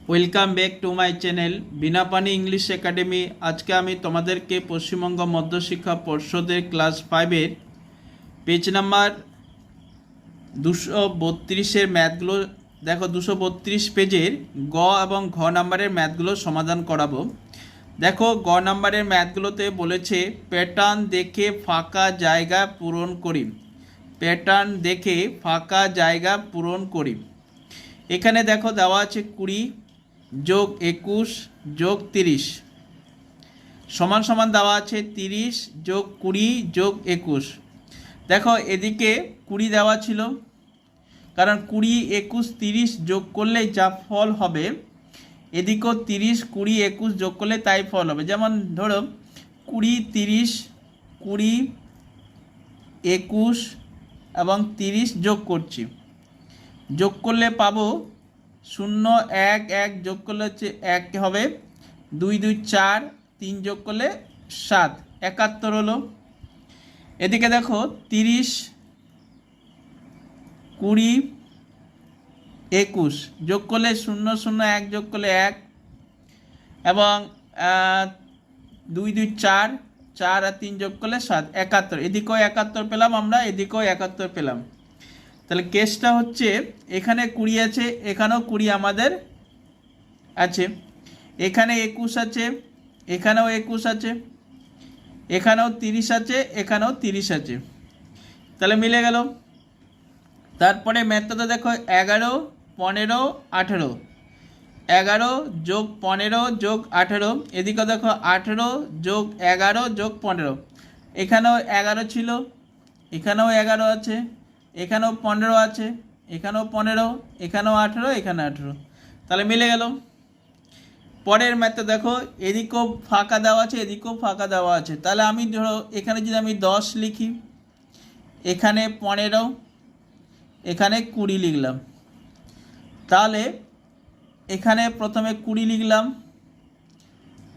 Welcome back to my channel Binapani English academy. আজকে আমি তোমাদেরকে পশ্চিমবঙ্গ মধ্যশিক্ষা পর্ষদের ক্লাস 5-এর পেজ নাম্বার 232-এর ম্যাথগুলো দেখো। 232 পেজের গ এবং ঘ নাম্বারের ম্যাথগুলো সমাধান করাবো। দেখো, গ নাম্বারের ম্যাথগুলোতে বলেছে প্যাটার্ন দেখে ফাঁকা জায়গা পূরণ করি। প্যাটার্ন দেখে ফাঁকা জায়গা পূরণ করি। এখানে দেখো দেওয়া আছে 20 যোগ 21 যোগ 30 সমান সমান দেওয়া আছে 30 যোগ 20 যোগ 21। দেখো, এদিকে 20 দেওয়া ছিল, কারণ 20, 21, 30 যোগ করলে যা ফল হবে এদিকেও 30, 20, 21 যোগ করলে তাই ফল হবে। যেমন ধরো 20, 30, 20, 21 এবং 30 যোগ করছি। যোগ করলে পাবো 0, 1, 1 যোগ করলে হচ্ছে 1 হবে, 2, 2, 4, 3 যোগ করলে 7, 71 হলো। এদিকে দেখো 30, 20, 21 যোগ করলে 0, 0, 1 যোগ করলে 1 এবং 2, 2, 4, 4 আর 3 যোগ করলে 7, 71। এদিকেও 71 পেলাম আমরা, এদিকেও 71 পেলাম। তাহলে কেসটা হচ্ছে এখানে 20 আছে, এখানেও 20 আমাদের আছে, এখানে 21 আছে, এখানেও 21 আছে, এখানেও 30 আছে, এখানেও 30 আছে। তাহলে মিলে গেল। তারপরে ম্যাথটা দেখো 11, 15, 18, 11 যোগ 15 যোগ 18। এদিকে দেখো 18 যোগ 11 যোগ 15। এখানেও 11 ছিল, এখানেও 11 আছে, এখানেও 15 আছে, এখানেও 15, এখানেও 18, এখানে 18। তাহলে মিলে গেল। পরের ম্যাথটা দেখো, এদিকেও ফাঁকা দেওয়া আছে, এদিকেও ফাঁকা দেওয়া আছে। তাহলে আমি ধরো এখানে যদি আমি 10 লিখি, এখানে 15, এখানে 20 লিখলাম। তাহলে এখানে প্রথমে 20 লিখলাম,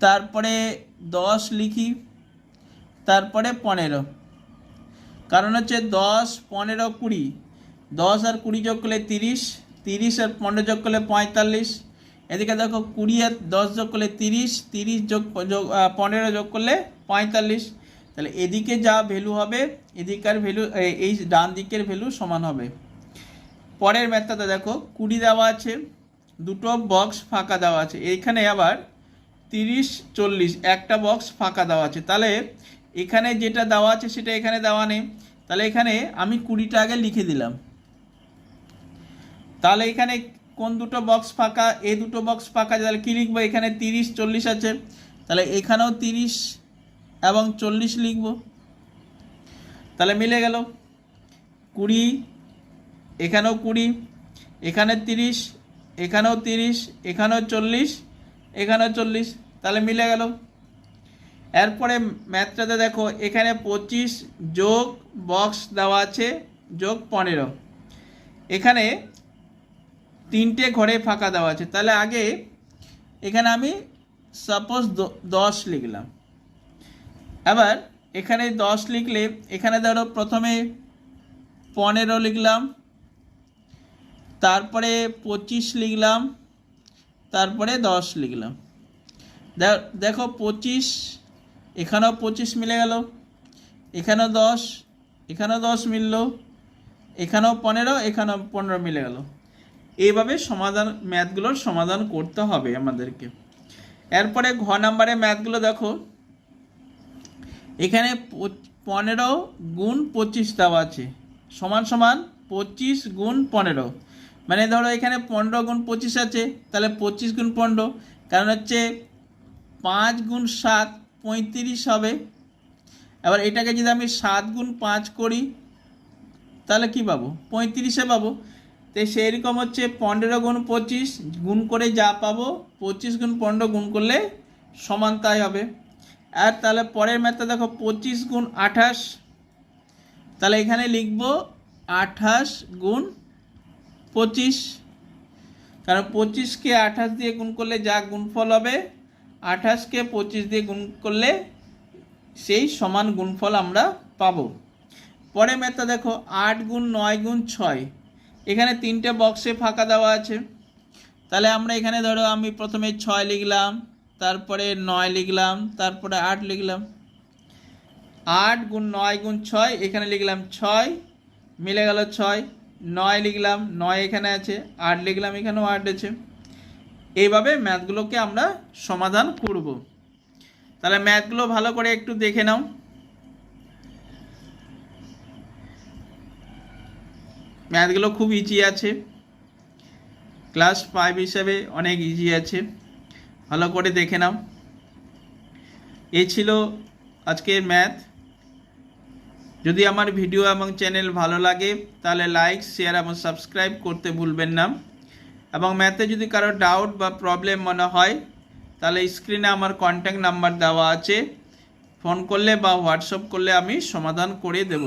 তারপরে 10 লিখি, তারপরে 15। কারণ হচ্ছে 10, 15, 20, 10 আর 20 যোগ করলে 30, 30 আর 15 যোগ করলে 45। এদিকে দেখো 20 আর 10 যোগ করলে 30, 30 যোগ 15 যোগ করলে 45। তাহলে এদিকে যা ভ্যালু হবে এদিকের ভ্যালু এই ডান দিকের ভ্যালু সমান হবে। পরের ম্যাথটাতে দেখো 20 দেওয়া আছে, দুটো বক্স ফাঁকা দেওয়া আছে। এইখানে আবার 30, 40 একটা বক্স ফাঁকা দেওয়া আছে। তাহলে এখানে যেটা দেওয়া আছে সেটা এখানে দেওয়া নেই। তাহলে এখানে আমি 20টা আগে লিখে দিলাম। তাহলে এখানে কোন দুটো বক্স ফাঁকা? এই দুটো বক্স ফাঁকা। তাহলে কী লিখবো? এখানে 30, 40 আছে, তাহলে এখানেও 30 এবং 40 লিখব। তাহলে মিলে গেল। 20, এখানেও 20, এখানে 30, এখানেও 30, এখানেও 40, এখানেও 40। তাহলে মিলে গেল। এরপরে ম্যাথটাতে দেখো এখানে 25 যোগ বক্স দেওয়া আছে যোগ 15। এখানে 3টে ঘরে ফাঁকা দেওয়া আছে। তাহলে আগে এখানে আমি সাপোজ 10 লিখলাম। এবার এখানে 10 লিখলে এখানে ধরো প্রথমে 15 লিখলাম, তারপরে 25 লিখলাম, তারপরে 10 লিখলাম। দেখো 25, এখানেও 25 মিলে গেল, এখানেও 10, এখানেও 10 মিলল, এখানেও 15, এখানেও 15 মিলে গেল। এইভাবে ম্যাথগুলোর সমাধান করতে হবে আমাদেরকে। এরপরে ঘ নাম্বারে ম্যাথগুলো দেখো, এখানে 15 গুণ 25 দেওয়া আছে সমান সমান 25 গুণ 15। মানে ধরো এখানে 15 গুণ 25 আছে, তাহলে 25 গুণ 15, কারণ হচ্ছে 5 গুণ 7 35 হবে। এবার এটাকে যদি আমি 7 গুণ 5 করি তাহলে কি পাবো? 35 পাবো। তো সেই রকম হচ্ছে 15 গুণ 25 গুণ করে যা পাবো 25 গুণ 15 গুণ করলে সমান তাই হবে। আর তাহলে পরের ম্যাথটা দেখো 25 গুণ 28। তাহলে এখানে লিখব 28 গুণ 25, কারণ 25কে 28 দিয়ে গুণ করলে যা গুণফল হবে 28কে 25 দিয়ে গুণ করলে সেই সমান গুণফল আমরা পাবো। পরের ম্যাথটা দেখো 8 গুণ 9 গুণ 6। এখানে 3টে বক্সে ফাঁকা দেওয়া আছে। তাহলে আমরা এখানে ধরো আমি প্রথমে 6 লিখলাম, তারপরে 9 লিখলাম, তারপরে 8 লিখলাম। 8 গুণ 9 গুণ 6, এখানে লিখলাম 6, মিলে গেল 6। 9 লিখলাম, 9 এখানে আছে, 8 লিখলাম, এখানেও 8 আছে। এইভাবে ম্যাথগুলোকে আমরা সমাধান করব। তাহলে ম্যাথগুলো ভালো করে একটু দেখে নাও। ম্যাথগুলো খুব ইজি আছে, ক্লাস 5 হিসাবে অনেক ইজি আছে, ভালো করে দেখে নাও। এই ছিল আজকের ম্যাথ। যদি আমার ভিডিও এবং চ্যানেল ভালো লাগে তাহলে লাইক, শেয়ার এবং সাবস্ক্রাইব করতে ভুলবেন না। এবং ম্যাথে যদি কারো ডাউট বা প্রবলেম মনে হয় তাহলে স্ক্রিনে আমার কন্ট্যাক্ট নাম্বার দেওয়া আছে, ফোন করলে বা হোয়াটসঅ্যাপ করলে আমি সমাধান করে দেব।